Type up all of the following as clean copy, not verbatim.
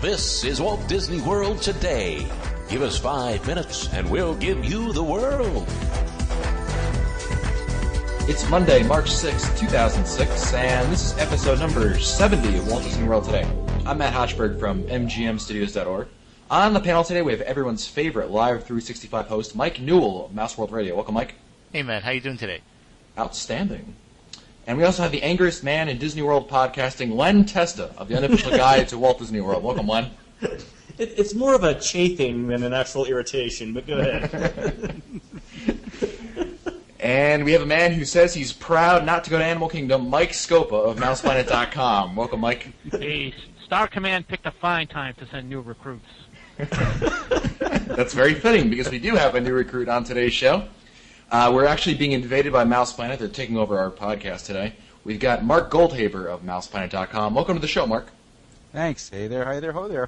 This is Walt Disney World Today. Give us 5 minutes and we'll give you the world. It's Monday, March 6, 2006, and this is episode number 70 of Walt Disney World Today. I'm Matt Hochberg from MGMstudios.org. On the panel today, we have everyone's favorite Live 365 host, Mike Newell of Mouse World Radio. Welcome, Mike. Hey, Matt. How you doing today? Outstanding. And we also have the angriest man in Disney World podcasting, Len Testa of the Unofficial Guide to Walt Disney World. Welcome, Len. It's more of a chafing than an actual irritation, but go ahead. And we have a man who says he's proud not to go to Animal Kingdom, Mike Scopa of MousePlanet.com. Welcome, Mike. Hey, Star Command picked a fine time to send new recruits. That's very fitting because we do have a new recruit on today's show. We're actually being invaded by Mouse Planet. They're taking over our podcast today. We've got Mark Goldhaber of MousePlanet.com. Welcome to the show, Mark. Thanks. Hey there, hi there, ho there.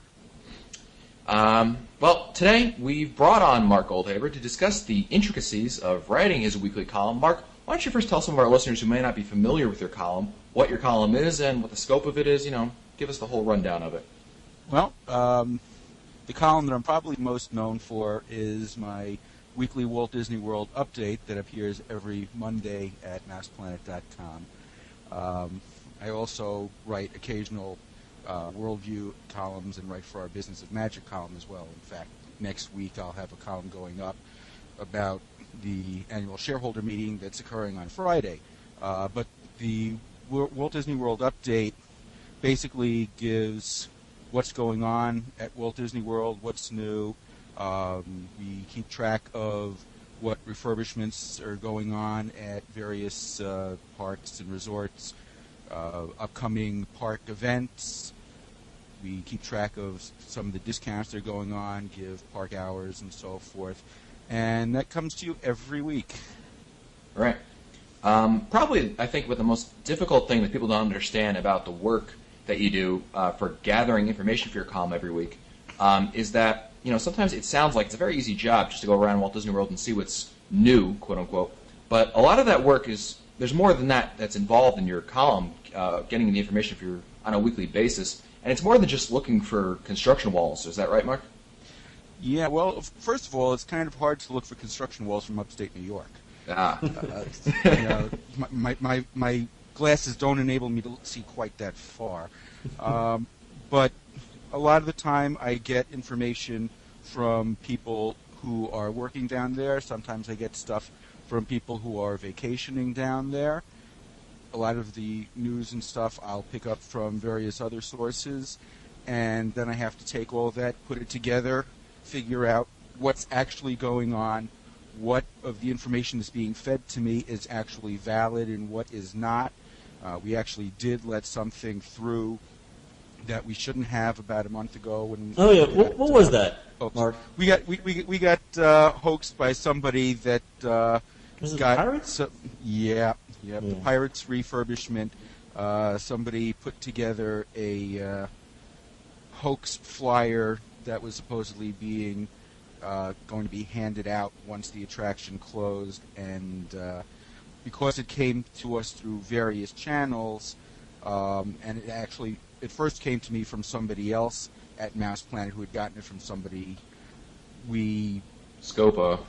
Well, today we've brought on Mark Goldhaber to discuss the intricacies of writing his weekly column. Mark, why don't you first tell some of our listeners who may not be familiar with your column what your column is and what the scope of it is. Give us the whole rundown of it. Well, the column that I'm probably most known for is my weekly Walt Disney World update that appears every Monday at MousePlanet.com. I also write occasional Worldview columns and write for our Business of Magic column as well. In fact, next week I'll have a column going up about the annual shareholder meeting that's occurring on Friday. But the Walt Disney World update basically gives what's going on at Walt Disney World, what's new. We keep track of what refurbishments are going on at various parks and resorts, upcoming park events. We keep track of some of the discounts that are going on, give park hours and so forth. And that comes to you every week. Right. Probably, I think, what the most difficult thing that people don't understand about the work that you do for gathering information for your column every week is that, sometimes it sounds like it's a very easy job just to go around Walt Disney World and see what's new, quote unquote. But a lot of that work there's more than that that's involved in your column, getting the information on a weekly basis. And it's more than just looking for construction walls. Is that right, Mark? Yeah, well, first of all, it's kind of hard to look for construction walls from upstate New York. My glasses don't enable me to see quite that far. But a lot of the time I get information from people who are working down there. Sometimes I get stuff from people who are vacationing down there. A lot of the news and stuff I'll pick up from various other sources, and then I have to take all that, put it together, figure out what's actually going on, what of the information that's being fed to me is actually valid and what is not. We actually did let something through that we shouldn't have about a month ago. What was that, Mark? We got hoaxed by somebody that was it got Pirates? The Pirates refurbishment. Somebody put together a hoax flyer that was supposedly being going to be handed out once the attraction closed, and because it came to us through various channels, and it first came to me from somebody else at Mouse Planet who had gotten it from somebody Scopa.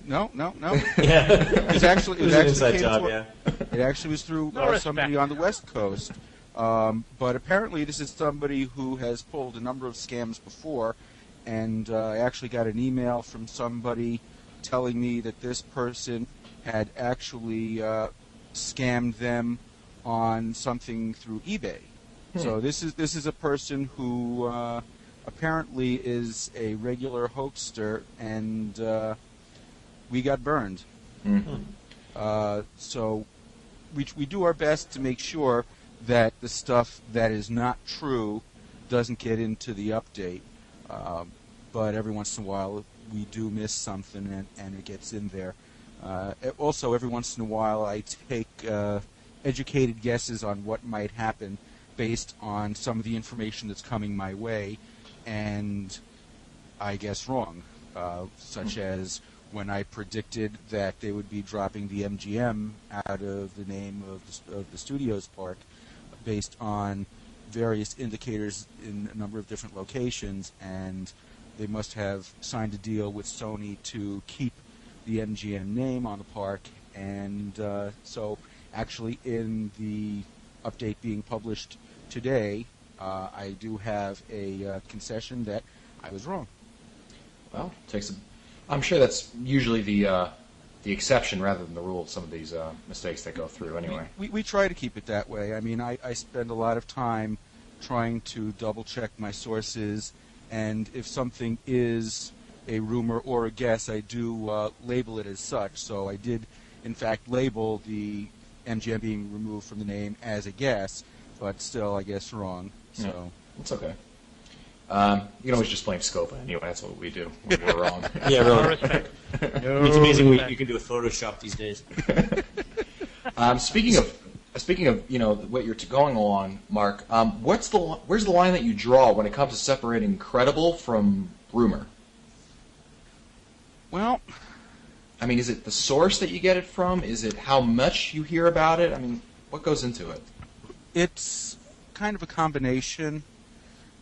No. Yeah. It actually an inside job, yeah. It actually was through somebody on the West Coast. But apparently this is somebody who has pulled a number of scams before, and I actually got an email from somebody telling me that this person had actually scammed them on something through eBay. So this is a person who apparently is a regular hoaxster, and we got burned. So we do our best to make sure that the stuff that is not true doesn't get into the update. But every once in a while we do miss something and it gets in there. Also, every once in a while I take educated guesses on what might happen based on some of the information that's coming my way, and I guess wrong, such as when I predicted that they would be dropping the MGM out of the name of the Studios park based on various indicators in a number of different locations, and they must have signed a deal with Sony to keep the MGM name on the park. And so actually in the update being published today, I do have a concession that I was wrong. Well, I'm sure that's usually the exception rather than the rule of some of these mistakes that go through anyway. We try to keep it that way. I mean, I spend a lot of time trying to double-check my sources, and if something is a rumor or a guess, I do label it as such. So I did, in fact, label the MGM being removed from the name as a guess, but still, I guess, wrong. So yeah, it's okay. You can always just blame Scopa anyway. That's what we do when we're wrong. Yeah, No really. respect. It's amazing what you can do with Photoshop these days. Speaking of what you're going along, Mark, where's the line that you draw when it comes to separating credible from rumor? Well, I mean, is it the source that you get it from? Is it how much you hear about it? I mean, what goes into it? it's kind of a combination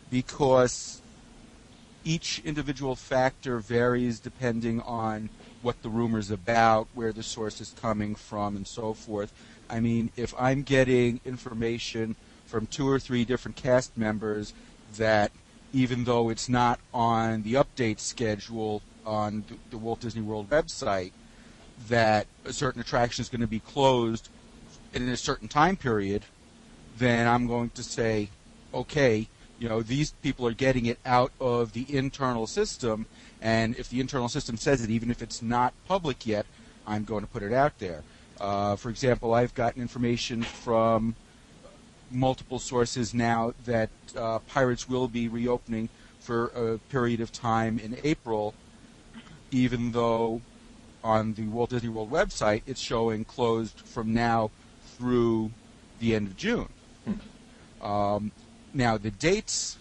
because each individual factor varies depending on what the rumor's about, where the source is coming from, and so forth. I mean, if I'm getting information from 2 or 3 different cast members that, even though it's not on the update schedule on the Walt Disney World website, that a certain attraction is going to be closed in a certain time period, then I'm going to say, okay, you know, these people are getting it out of the internal system, and if the internal system says it, even if it's not public yet, I'm going to put it out there. For example, I've gotten information from multiple sources now that Pirates will be reopening for a period of time in April, even though on the Walt Disney World website it's showing closed from now through the end of June. Now, the dates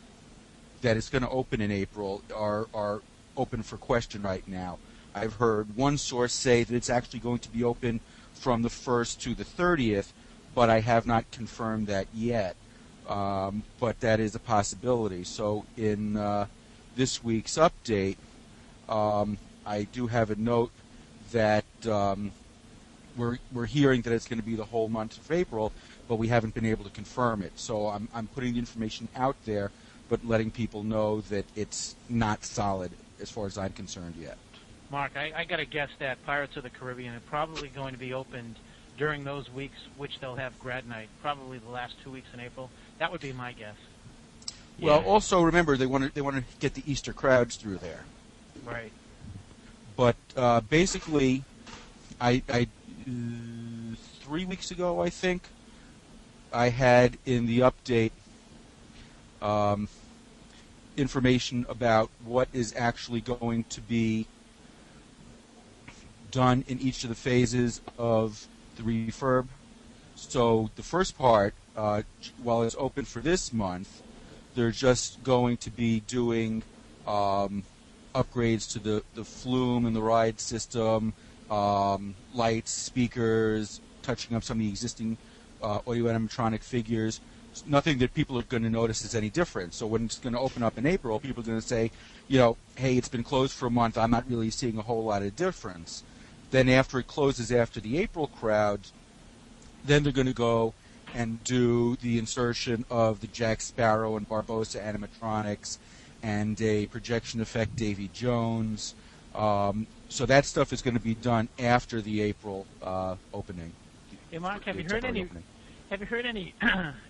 that it's going to open in April are open for question right now. I've heard one source say that it's actually going to be open from the 1st to the 30th, but I have not confirmed that yet. But that is a possibility. So in this week's update, I do have a note that we're hearing that it's going to be the whole month of April, but we haven't been able to confirm it. So I'm putting the information out there, but letting people know that it's not solid as far as I'm concerned yet. Mark, I got to guess that Pirates of the Caribbean are probably going to be opened during those weeks, which they'll have grad night, probably the last 2 weeks in April. That would be my guess. Well, also remember they want to get the Easter crowds through there. Right. But basically, I 3 weeks ago, I think, I had in the update information about what is actually going to be done in each of the phases of the refurb. So the first part, while it's open for this month, they're just going to be doing upgrades to the flume and the ride system, lights, speakers, touching up some of the existing audio animatronic figures. Nothing that people are going to notice is any different. So when it's going to open up in April, people are going to say, you know, hey, it's been closed for a month. I'm not really seeing a whole lot of difference. Then after it closes after the April crowd, then they're going to go and do the insertion of the Jack Sparrow and Barbossa animatronics and a projection effect Davy Jones. So that stuff is going to be done after the April opening. Hey, Mark, have you heard any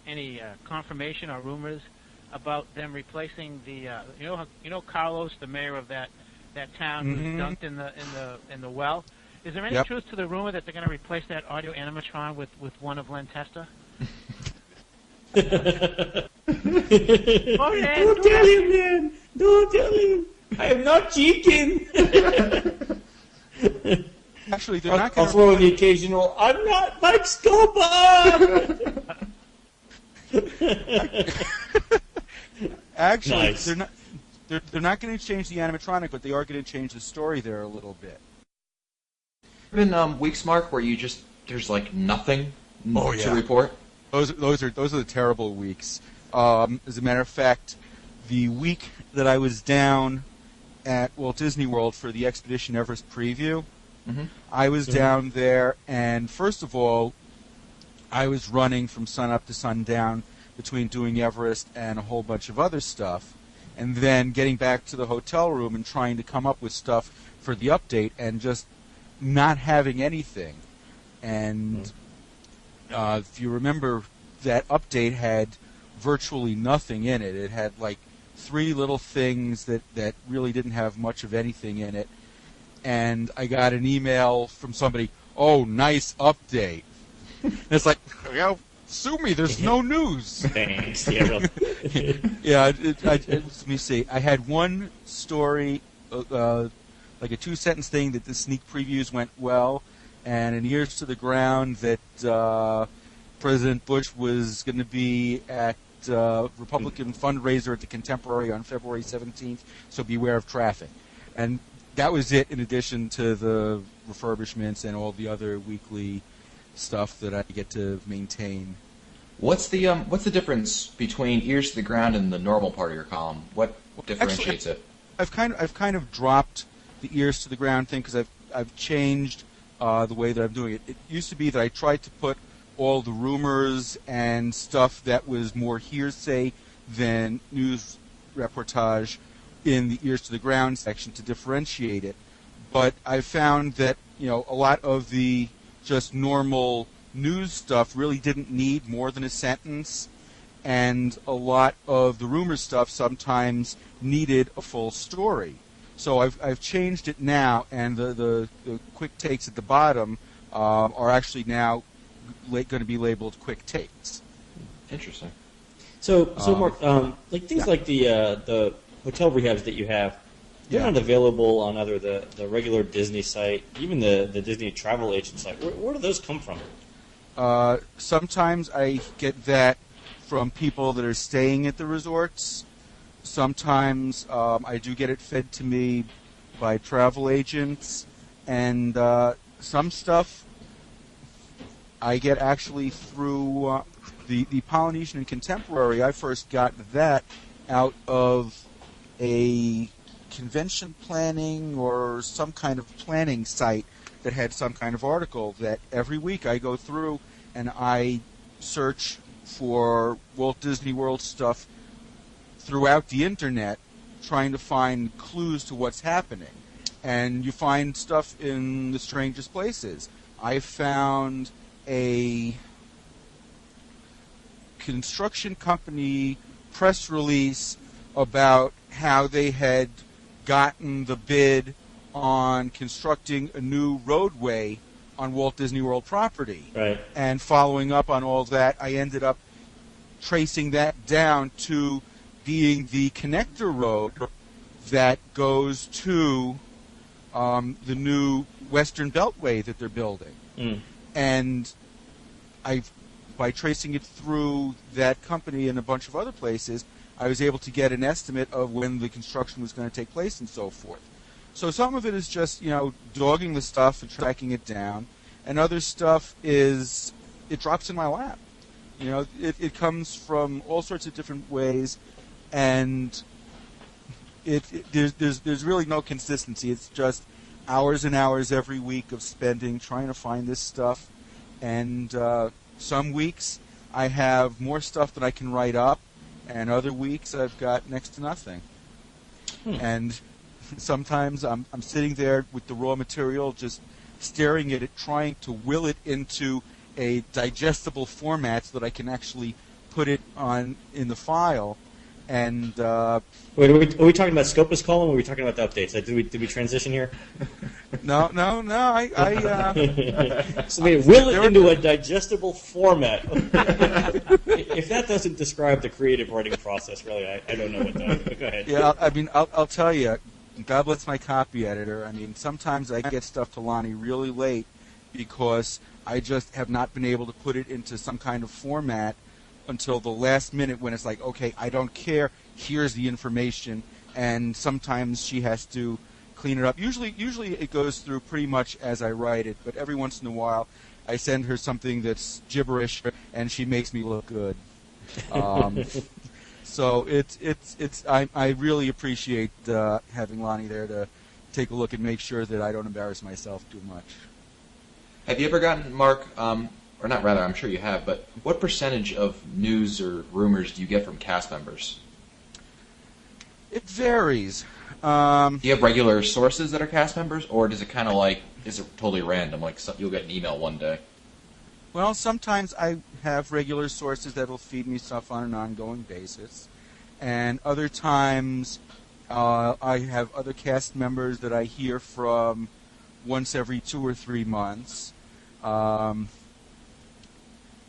any confirmation or rumors about them replacing the you know Carlos, the mayor of that town who was dunked in the well? Is there any truth to the rumor that they're going to replace that audio animatron with one of Len Testa? Oh, yeah, don't tell him, man! Don't tell him! I am not cheating! Actually, they're not going I'll throw in the occasional, I'm not Mike Scopa! Actually, Nice. they're not going to change the animatronic, but they are going to change the story there a little bit. Been weeks, Mark, where there's like nothing to report. Those are the terrible weeks. As a matter of fact, the week that I was down at Walt Disney World for the Expedition Everest preview, I was down there, and first of all, I was running from sun up to sundown between doing Everest and a whole bunch of other stuff, and then getting back to the hotel room and trying to come up with stuff for the update and just not having anything. And if you remember, that update had virtually nothing in it. It had like 3 little things that really didn't have much of anything in it. And I got an email from somebody, "Oh, nice update." And it's like, sue me, there's no news. Thanks. Yeah, well. Yeah, let me see. I had one story, like a 2-sentence thing that the sneak previews went well, and an ears to the ground that President Bush was going to be at Republican fundraiser at the Contemporary on February 17th, so beware of traffic. And that was it, in addition to the refurbishments and all the other weekly stuff that I get to maintain. What's the difference between ears to the ground and the normal part of your column? What differentiates it? I've kind of dropped the ears to the ground thing because I've changed the way that I'm doing it. It used to be that I tried to put all the rumors and stuff that was more hearsay than news reportage in the ears to the ground section to differentiate it. But I found that a lot of the just normal news stuff really didn't need more than a sentence, and a lot of the rumor stuff sometimes needed a full story. So I've changed it now, and the quick takes at the bottom are actually now going to be labeled quick takes. Interesting. So Mark, like things like the hotel rehabs that you have, they're not available on either the regular Disney site, even the Disney travel agent site. Where do those come from? Sometimes I get that from people that are staying at the resorts. Sometimes I do get it fed to me by travel agents, and some stuff I get actually through the Polynesian and Contemporary. I first got that out of a convention planning or some kind of planning site that had some kind of article that every week I go through and I search for Walt Disney World stuff throughout the internet, trying to find clues to what's happening. And you find stuff in the strangest places. I found a construction company press release about how they had gotten the bid on constructing a new roadway on Walt Disney World property. Right. And following up on all that, I ended up tracing that down to being the connector road that goes to the new Western Beltway that they're building. And by tracing it through that company and a bunch of other places, I was able to get an estimate of when the construction was going to take place and so forth. So some of it is just, dogging the stuff and tracking it down, and other stuff is it drops in my lap. It comes from all sorts of different ways, and there's really no consistency. It's just hours and hours every week of spending trying to find this stuff, and some weeks I have more stuff that I can write up, and other weeks I've got next to nothing. And sometimes I'm sitting there with the raw material, just staring at it, trying to will it into a digestible format so that I can actually put it on in the file. And wait, are we talking about Scopus column, or are we talking about the updates? Did we transition here? No. So will it into a digestible format. If that doesn't describe the creative writing process, really, I don't know what does. But go ahead. Yeah, I'll tell you. God bless my copy editor. I mean, sometimes I get stuff to Lonnie really late because I just have not been able to put it into some kind of format until the last minute when it's like, okay, I don't care, here's the information, and sometimes she has to clean it up. Usually it goes through pretty much as I write it, but every once in a while I send her something that's gibberish and she makes me look good. So I really appreciate having Lonnie there to take a look and make sure that I don't embarrass myself too much. Have you ever gotten, Mark, or not rather, I'm sure you have, but what percentage of news or rumors do you get from cast members? It varies. Do you have regular sources that are cast members, or does it kind of like, is it totally random? Like you'll get an email one day. Well, sometimes I have regular sources that will feed me stuff on an ongoing basis, and other times I have other cast members that I hear from once every 2 or 3 months. One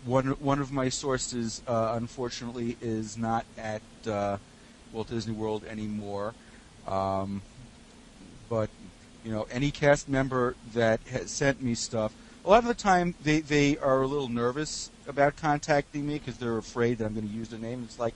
of my sources, unfortunately, is not at Walt Disney World anymore. But any cast member that has sent me stuff, a lot of the time they are a little nervous about contacting me because they're afraid that I'm going to use their name. It's like,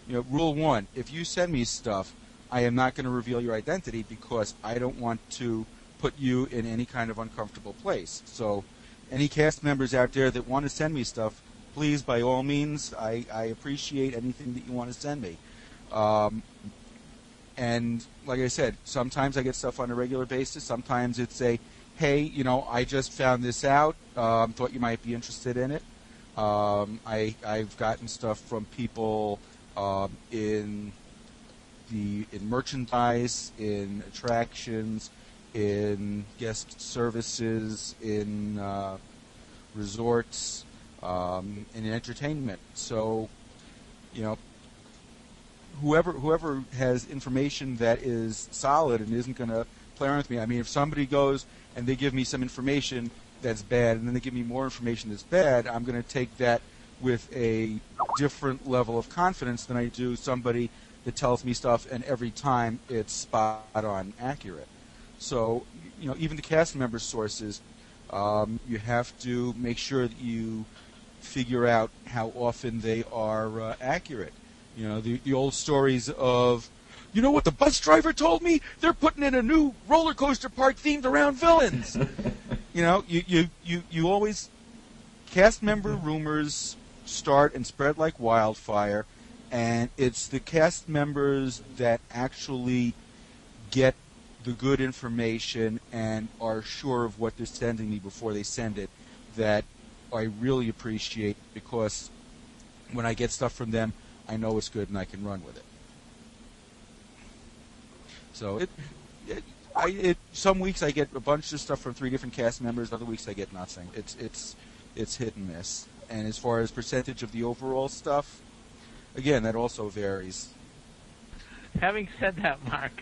rule 1: if you send me stuff, I am not going to reveal your identity because I don't want to put you in any kind of uncomfortable place. So any cast members out there that want to send me stuff, please, by all means, I appreciate anything that you want to send me. And like I said, sometimes I get stuff on a regular basis. Sometimes it's hey, I just found this out. Thought you might be interested in it. I've gotten stuff from people in merchandise, in attractions, in guest services, in resorts, in entertainment. So, whoever has information that is solid and isn't going to play around with me. I mean, if somebody goes and they give me some information that's bad, and then they give me more information that's bad, I'm going to take that with a different level of confidence than I do somebody that tells me stuff and every time it's spot on accurate. So, even the cast member sources, you have to make sure that you figure out how often they are accurate. The old stories of, what the bus driver told me? They're putting in a new roller coaster park themed around villains. You always, cast member rumors start and spread like wildfire, and it's the cast members that actually get the good information and are sure of what they're sending me before they send it that I really appreciate, because when I get stuff from them, I know it's good and I can run with it. So some weeks I get a bunch of stuff from 3 different cast members. Other weeks I get nothing. It's hit and miss. And as far as percentage of the overall stuff, again, that also varies. Having said that, Mark.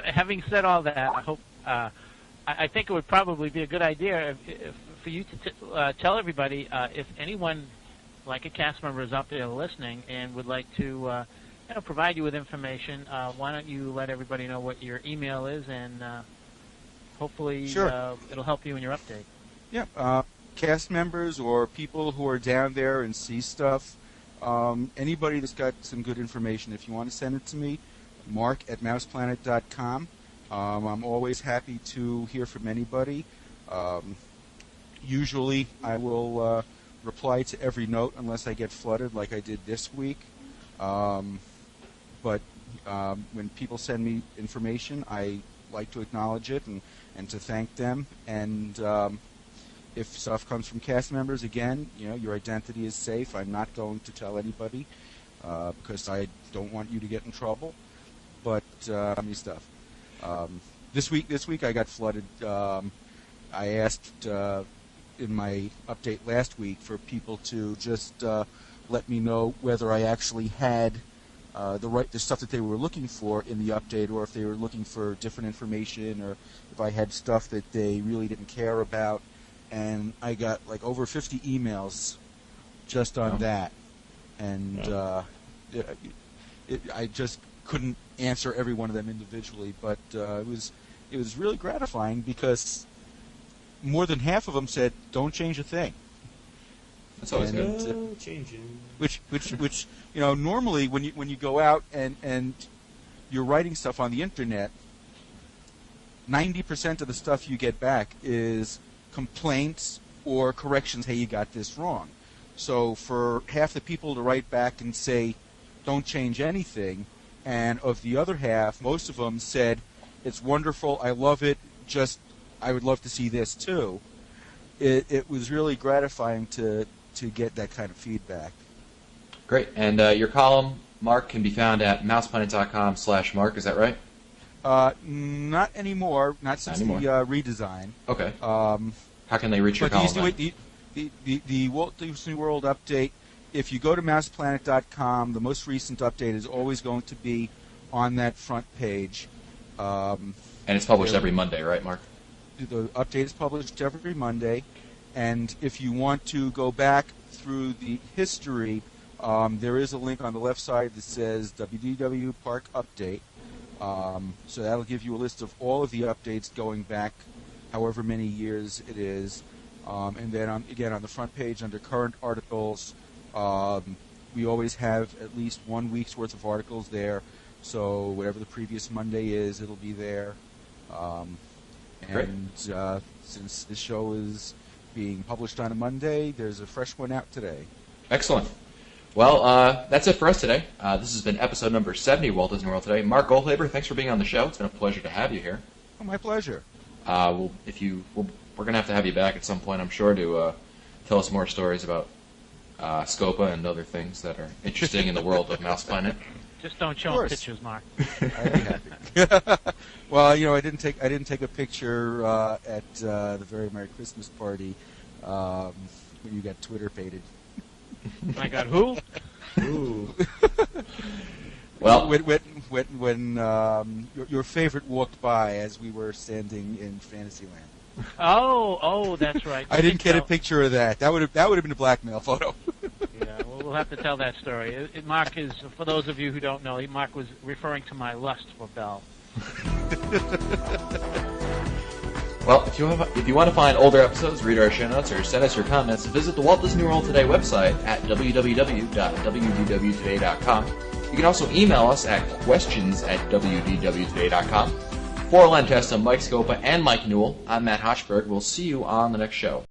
Having said all that, I hope. I think it would probably be a good idea for you to tell everybody if anyone, like a cast member, is out there listening and would like to provide you with information. Why don't you let everybody know what your email is, and hopefully Sure. It'll help you in your update. Yeah, cast members or people who are down there and see stuff, anybody that's got some good information, if you want to send it to me, mark@mouseplanet.com. I'm always happy to hear from anybody. Usually I will reply to every note unless I get flooded like I did this week. But when people send me information, I like to acknowledge it and to thank them. And if stuff comes from cast members, again, your identity is safe. I'm not going to tell anybody because I don't want you to get in trouble. But me stuff. This week I got flooded. I asked in my update last week for people to just let me know whether I actually had the stuff that they were looking for in the update, or if they were looking for different information, or if I had stuff that they really didn't care about. And I got like over 50 emails just on that, and I just couldn't answer every one of them individually, but it was really gratifying because more than half of them said, "Don't change a thing." That's always good. No changing. Which normally when you go out and you're writing stuff on the internet, 90% of the stuff you get back is complaints or corrections, hey, you got this wrong. So for half the people to write back and say, don't change anything, and of the other half, most of them said, it's wonderful, I love it, just I would love to see this too. It was really gratifying to get that kind of feedback. Great. And your column, Mark, can be found at mouseplanet.com/Mark, is that right? Not anymore, not since the redesign. Okay. How can they reach your column? The Walt Disney World update, if you go to mouseplanet.com, the most recent update is always going to be on that front page. And it's published every Monday, right, Mark? The update is published every Monday. And if you want to go back through the history, there is a link on the left side that says WDW Park Update. So that'll give you a list of all of the updates going back however many years it is. And then, again, on the front page under current articles, we always have at least 1 week's worth of articles there. So whatever the previous Monday is, it'll be there. And since this show is being published on a Monday, there's a fresh one out today. Excellent. Well, that's it for us today. This has been episode number 70 of Walt Disney World Today. Mark Goldhaber, thanks for being on the show. It's been a pleasure to have you here. Oh, my pleasure. We're going to have you back at some point, I'm sure, to tell us more stories about Scopa and other ththings that are interesting in the world of Mouse Planet. Just don't show them pictures, Mark. I'd be happy. Well, I didn't take a picture at the very Merry Christmas party when you got Twitter pated. I got who? Ooh. Well, when your favorite walked by as we were standing in Fantasyland. Oh, that's right. I didn't get a picture of that. That would have been a blackmail photo. Yeah, well, we'll have to tell that story. Mark is, for those of you who don't know, Mark was referring to my lust for Belle. Well, if you want to find older episodes, read our show notes, or send us your comments, visit the Walt Disney World Today website at www.wdwtoday.com. You can also email us at questions@wdwtoday.com. For Len Testa, Mike Scopa, and Mike Newell, I'm Matt Hochberg. We'll see you on the next show.